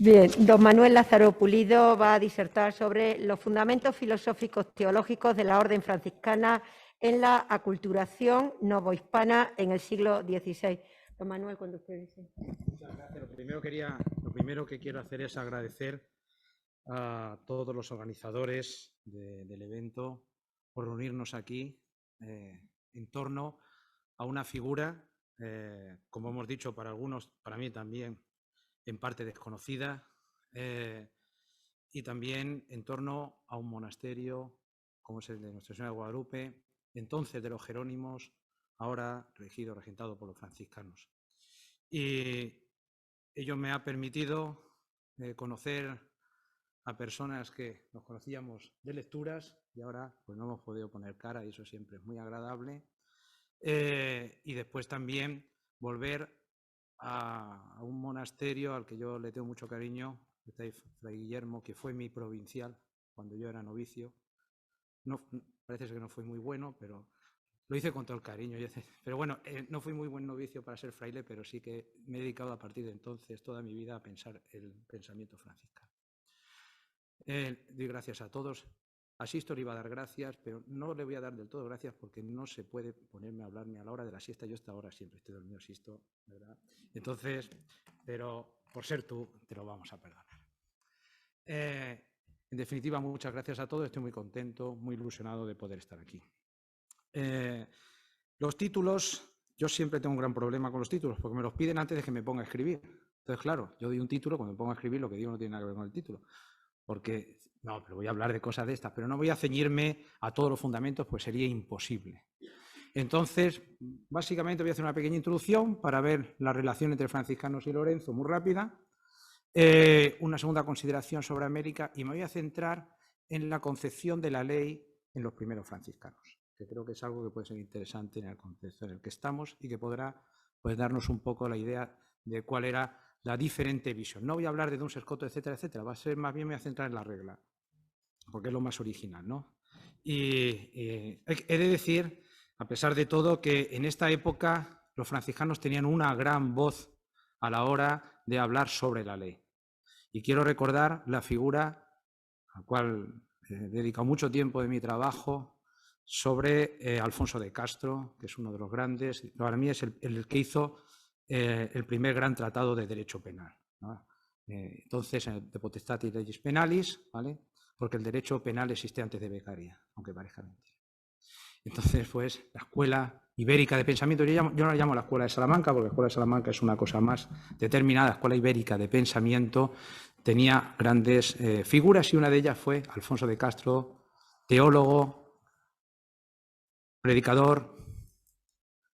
Bien, don Manuel Lázaro Pulido va a disertar sobre los fundamentos filosóficos teológicos de la Orden Franciscana en la aculturación novohispana en el siglo XVI. Don Manuel, cuando usted dice. Muchas gracias. Lo primero que quiero hacer es agradecer a todos los organizadores del evento por reunirnos aquí en torno a una figura, como hemos dicho, para algunos, para mí también, en parte desconocida, y también en torno a un monasterio como es el de Nuestra Señora de Guadalupe, entonces de los Jerónimos, ahora regentado por los franciscanos. Y ello me ha permitido conocer a personas que nos conocíamos de lecturas y ahora pues no hemos podido poner cara y eso siempre es muy agradable. Y después también volver a un monasterio al que yo le tengo mucho cariño, Fray Guillermo, que fue mi provincial cuando yo era novicio. No, parece que no fue muy bueno, pero lo hice con todo el cariño. Pero bueno, no fui muy buen novicio para ser fraile, pero sí que me he dedicado a partir de entonces toda mi vida a pensar el pensamiento franciscano. Doy gracias a todos. A Sístor iba a dar gracias, pero no le voy a dar del todo gracias porque no se puede ponerme a hablarme a la hora de la siesta. Yo a esta hora siempre estoy dormido, Sístor, ¿verdad? Entonces, pero por ser tú, te lo vamos a perdonar. En definitiva, muchas gracias a todos. Estoy muy contento, muy ilusionado de poder estar aquí. Los títulos, yo siempre tengo un gran problema con los títulos porque me los piden antes de que me ponga a escribir. Entonces, claro, yo doy un título, cuando me pongo a escribir lo que digo no tiene nada que ver con el título. Porque, no, pero voy a hablar de cosas de estas, pero no voy a ceñirme a todos los fundamentos, pues sería imposible. Entonces, básicamente voy a hacer una pequeña introducción para ver la relación entre franciscanos y Lorenzo, muy rápida. Una segunda consideración sobre América y me voy a centrar en la concepción de la ley en los primeros franciscanos, que creo que es algo que puede ser interesante en el contexto en el que estamos y que podrá darnos un poco la idea de cuál era la diferente visión. No voy a hablar de Duns Scotus, etcétera, etcétera. Va a ser más bien, me voy a centrar en la regla, porque es lo más original, ¿no? Y he de decir, a pesar de todo, que en esta época los franciscanos tenían una gran voz a la hora de hablar sobre la ley. Y quiero recordar la figura a la cual he dedicado mucho tiempo de mi trabajo sobre Alfonso de Castro, que es uno de los grandes. Para mí es el que hizo el primer gran tratado de derecho penal, ¿no? Entonces, de potestatis legis penalis, ¿vale? Porque el derecho penal existe antes de Beccaria, aunque parezca mentira. Entonces, pues, la escuela ibérica de pensamiento, yo no la llamo la escuela de Salamanca, porque la escuela de Salamanca es una cosa más determinada. La escuela ibérica de pensamiento tenía grandes figuras y una de ellas fue Alfonso de Castro, teólogo, predicador,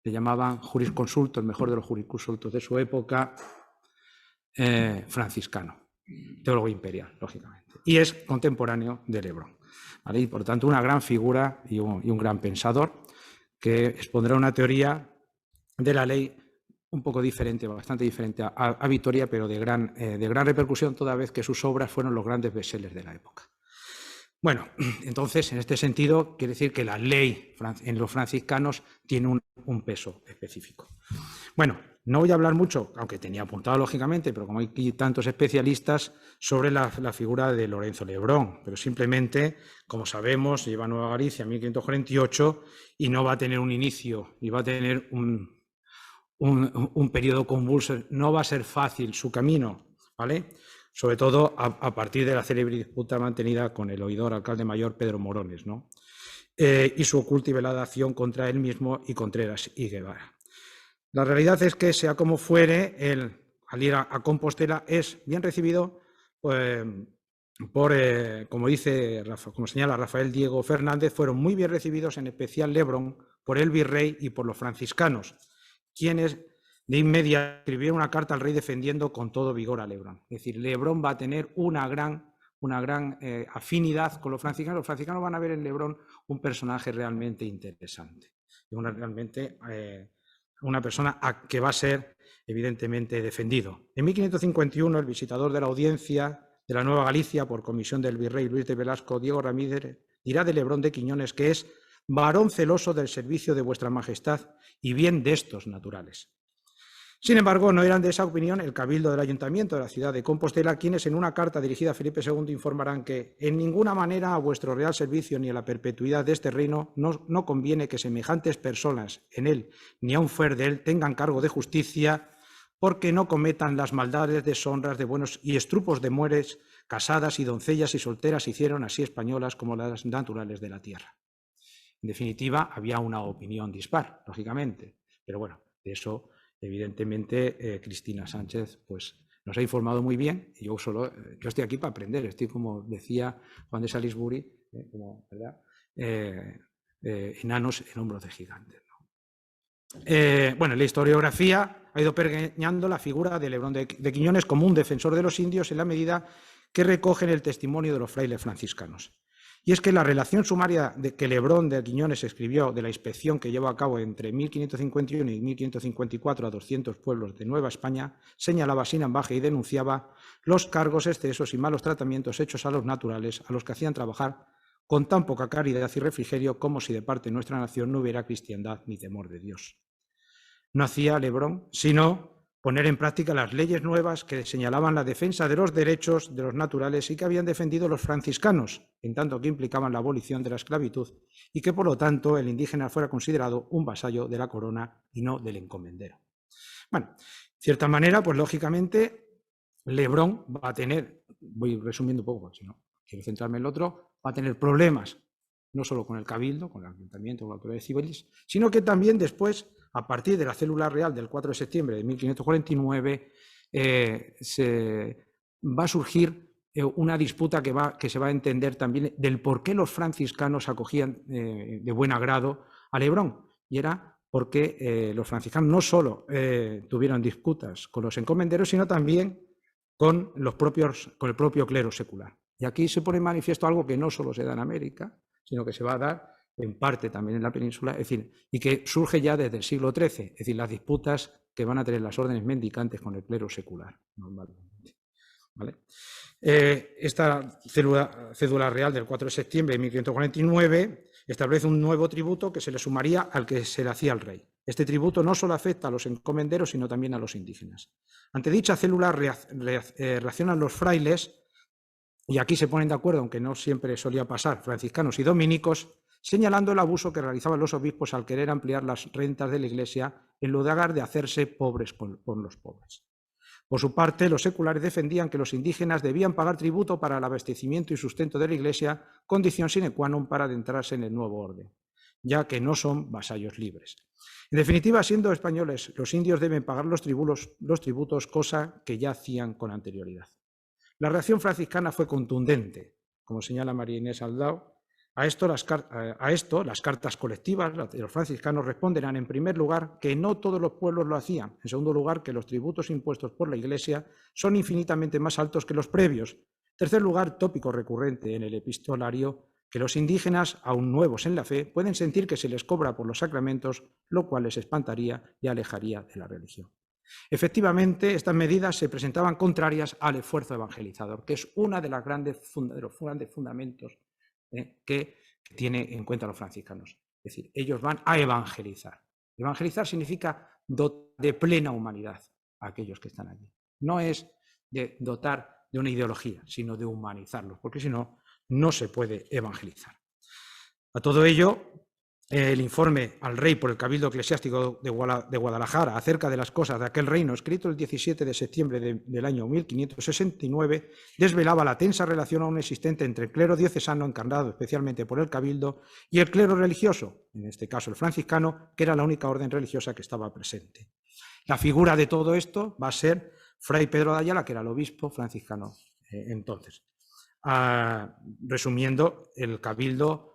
le llamaban jurisconsulto, el mejor de los jurisconsultos de su época, franciscano, teólogo imperial, lógicamente, y es contemporáneo de Lebrón, ¿vale? Y por tanto una gran figura y un gran pensador que expondrá una teoría de la ley un poco diferente, bastante diferente a Vitoria, pero de gran repercusión, toda vez que sus obras fueron los grandes bestsellers de la época. Bueno, entonces, en este sentido, quiere decir que la ley en los franciscanos tiene un peso específico. Bueno, no voy a hablar mucho, aunque tenía apuntado lógicamente, pero como hay aquí tantos especialistas, sobre la figura de Lorenzo Lebrón, pero simplemente, como sabemos, lleva a Nueva Galicia en 1548 y no va a tener un inicio, y va a tener un periodo convulso, no va a ser fácil su camino, ¿vale? Sobre todo a partir de la célebre disputa mantenida con el oidor alcalde mayor Pedro Morones, ¿no? Y su oculta y velada acción contra él mismo y Contreras y Guevara. La realidad es que, sea como fuere, él, al ir a Compostela, es bien recibido como señala Rafael Diego Fernández, fueron muy bien recibidos, en especial Lebrón, por el virrey y por los franciscanos, quienes de inmediato escribieron una carta al rey defendiendo con todo vigor a Lebrón. Es decir, Lebrón va a tener una gran afinidad con los franciscanos. Los franciscanos van a ver en Lebrón un personaje realmente interesante, una persona que va a ser evidentemente defendido. En 1551, el visitador de la audiencia de la Nueva Galicia, por comisión del virrey Luis de Velasco, Diego Ramírez, dirá de Lebrón de Quiñones que es varón celoso del servicio de vuestra majestad y bien de estos naturales. Sin embargo, no eran de esa opinión el Cabildo del Ayuntamiento de la ciudad de Compostela, quienes en una carta dirigida a Felipe II informarán que en ninguna manera a vuestro real servicio ni a la perpetuidad de este reino no conviene que semejantes personas en él ni aun fuera de él tengan cargo de justicia, porque no cometan las maldades, deshonras de buenos y estrupos de mujeres casadas y doncellas y solteras hicieron así españolas como las naturales de la tierra. En definitiva, había una opinión dispar, lógicamente, pero bueno, de eso evidentemente Cristina Sánchez pues, nos ha informado muy bien y yo estoy aquí para aprender, estoy como decía Juan de Salisbury, como, ¿verdad? Enanos en hombros de gigantes. ¿No? Bueno, la historiografía ha ido pergeñando la figura de Lebrón de Quiñones como un defensor de los indios en la medida que recogen el testimonio de los frailes franciscanos. Y es que la relación sumaria que Lebrón de Quiñones escribió de la inspección que llevó a cabo entre 1551 y 1554 a 200 pueblos de Nueva España señalaba sin ambaje y denunciaba los cargos, excesos y malos tratamientos hechos a los naturales, a los que hacían trabajar con tan poca caridad y refrigerio como si de parte de nuestra nación no hubiera cristiandad ni temor de Dios. No hacía Lebrón sino poner en práctica las leyes nuevas que señalaban la defensa de los derechos de los naturales y que habían defendido los franciscanos, en tanto que implicaban la abolición de la esclavitud y que, por lo tanto, el indígena fuera considerado un vasallo de la corona y no del encomendero. Bueno, de cierta manera, pues lógicamente, Lebrón va a tener, voy resumiendo un poco, si no quiero centrarme en el otro, va a tener problemas, no solo con el Cabildo, con el Ayuntamiento, con la autoridad civiles, sino que también después, a partir de la célula real del 4 de septiembre de 1549, va a surgir una disputa que se va a entender también del por qué los franciscanos acogían de buen agrado a Lebrón. Y era porque los franciscanos no solo tuvieron disputas con los encomenderos, sino también con el propio clero secular. Y aquí se pone en manifiesto algo que no solo se da en América, sino que se va a dar en parte también en la península, es decir, y que surge ya desde el siglo XIII, es decir, las disputas que van a tener las órdenes mendicantes con el clero secular, normalmente. ¿Vale? Esta cédula real del 4 de septiembre de 1549 establece un nuevo tributo que se le sumaría al que se le hacía al rey. Este tributo no solo afecta a los encomenderos, sino también a los indígenas. Ante dicha célula reaccionan los frailes, y aquí se ponen de acuerdo, aunque no siempre solía pasar, franciscanos y dominicos, señalando el abuso que realizaban los obispos al querer ampliar las rentas de la Iglesia en lugar de hacerse pobres con los pobres. Por su parte, los seculares defendían que los indígenas debían pagar tributo para el abastecimiento y sustento de la Iglesia, condición sine qua non para adentrarse en el nuevo orden, ya que no son vasallos libres. En definitiva, siendo españoles, los indios deben pagar los tributos, cosa que ya hacían con anterioridad. La reacción franciscana fue contundente, como señala María Inés Aldao. A esto las cartas colectivas de los franciscanos responderán, en primer lugar, que no todos los pueblos lo hacían. En segundo lugar, que los tributos impuestos por la Iglesia son infinitamente más altos que los previos. En tercer lugar, tópico recurrente en el epistolario, que los indígenas, aún nuevos en la fe, pueden sentir que se les cobra por los sacramentos, lo cual les espantaría y alejaría de la religión. Efectivamente, estas medidas se presentaban contrarias al esfuerzo evangelizador, que es uno de los grandes fundamentos que tiene en cuenta los franciscanos. Es decir, ellos van a evangelizar. Evangelizar significa dotar de plena humanidad a aquellos que están allí. No es de dotar de una ideología, sino de humanizarlos, porque si no, no se puede evangelizar. A todo ello, el informe al rey por el Cabildo Eclesiástico de Guadalajara acerca de las cosas de aquel reino, escrito el 17 de septiembre del año 1569, desvelaba la tensa relación aún existente entre el clero diocesano, encarnado especialmente por el Cabildo, y el clero religioso, en este caso el franciscano, que era la única orden religiosa que estaba presente. La figura de todo esto va a ser Fray Pedro de Ayala, que era el obispo franciscano entonces. Resumiendo, el Cabildo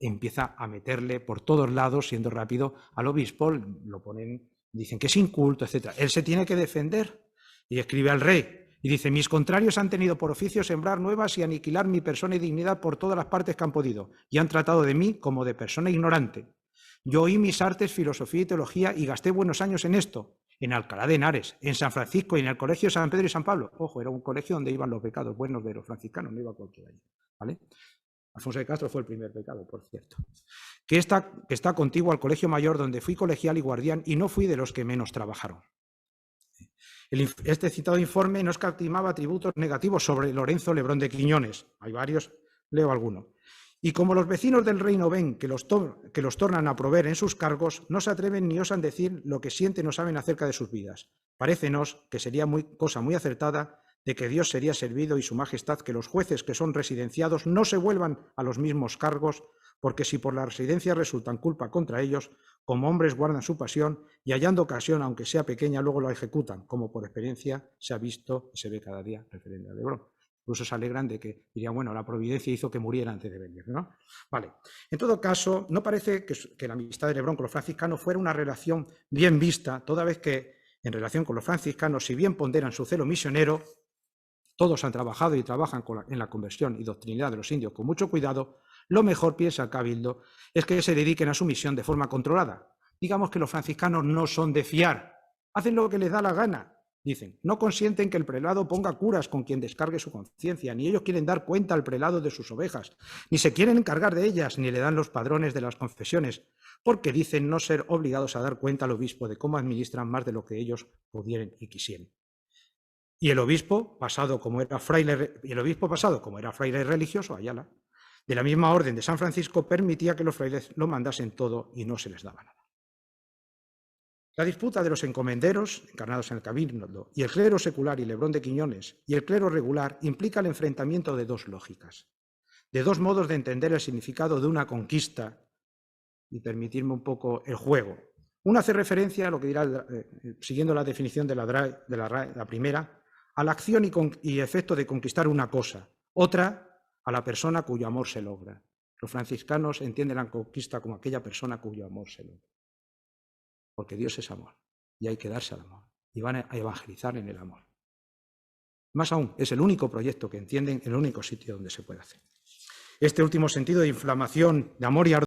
empieza a meterle por todos lados, siendo rápido, al obispo, lo ponen, dicen que es inculto, etc. Él se tiene que defender y escribe al rey y dice: mis contrarios han tenido por oficio sembrar nuevas y aniquilar mi persona y dignidad por todas las partes que han podido, y han tratado de mí como de persona ignorante. Yo oí mis artes, filosofía y teología y gasté buenos años en esto, en Alcalá de Henares, en San Francisco y en el Colegio San Pedro y San Pablo. Ojo, era un colegio donde iban los becados buenos de los franciscanos, no iba cualquiera allí, ¿vale? Alfonso de Castro fue el primer becado, por cierto. Que está contiguo al Colegio Mayor, donde fui colegial y guardián y no fui de los que menos trabajaron. Este citado informe no escatimaba atributos negativos sobre Lorenzo Lebrón de Quiñones. Hay varios, leo alguno. Y como los vecinos del reino ven que los tornan a proveer en sus cargos, no se atreven ni osan decir lo que sienten o saben acerca de sus vidas. Parécenos que sería cosa muy acertada de que Dios sería servido y su majestad que los jueces que son residenciados no se vuelvan a los mismos cargos, porque si por la residencia resultan culpa contra ellos, como hombres guardan su pasión y hallando ocasión, aunque sea pequeña, luego la ejecutan, como por experiencia se ha visto y se ve cada día referente a Lebrón. Incluso se alegran de que dirían, bueno, la providencia hizo que muriera antes de venir, ¿no? Vale. En todo caso, no parece que la amistad de Lebrón con los franciscanos fuera una relación bien vista, toda vez que en relación con los franciscanos, si bien ponderan su celo misionero, todos han trabajado y trabajan en la conversión y doctrinidad de los indios con mucho cuidado, lo mejor, piensa el Cabildo, es que se dediquen a su misión de forma controlada. Digamos que los franciscanos no son de fiar, hacen lo que les da la gana. Dicen, no consienten que el prelado ponga curas con quien descargue su conciencia, ni ellos quieren dar cuenta al prelado de sus ovejas, ni se quieren encargar de ellas, ni le dan los padrones de las confesiones, porque dicen no ser obligados a dar cuenta al obispo de cómo administran más de lo que ellos pudieran y quisieran. Y el obispo pasado, como era fraile religioso, Ayala, de la misma orden de San Francisco, permitía que los frailes lo mandasen todo y no se les daba nada. La disputa de los encomenderos, encarnados en el Cabildo, y el clero secular y Lebrón de Quiñones, y el clero regular, implica el enfrentamiento de dos lógicas, de dos modos de entender el significado de una conquista, y permitirme un poco el juego. Una hace referencia a lo que dirá, siguiendo la definición de la primera, a la acción y efecto de conquistar una cosa, otra a la persona cuyo amor se logra. Los franciscanos entienden la conquista como aquella persona cuyo amor se logra. Porque Dios es amor y hay que darse al amor y van a evangelizar en el amor. Más aún, es el único proyecto que entienden, el único sitio donde se puede hacer. Este último sentido de inflamación, de amor y ardor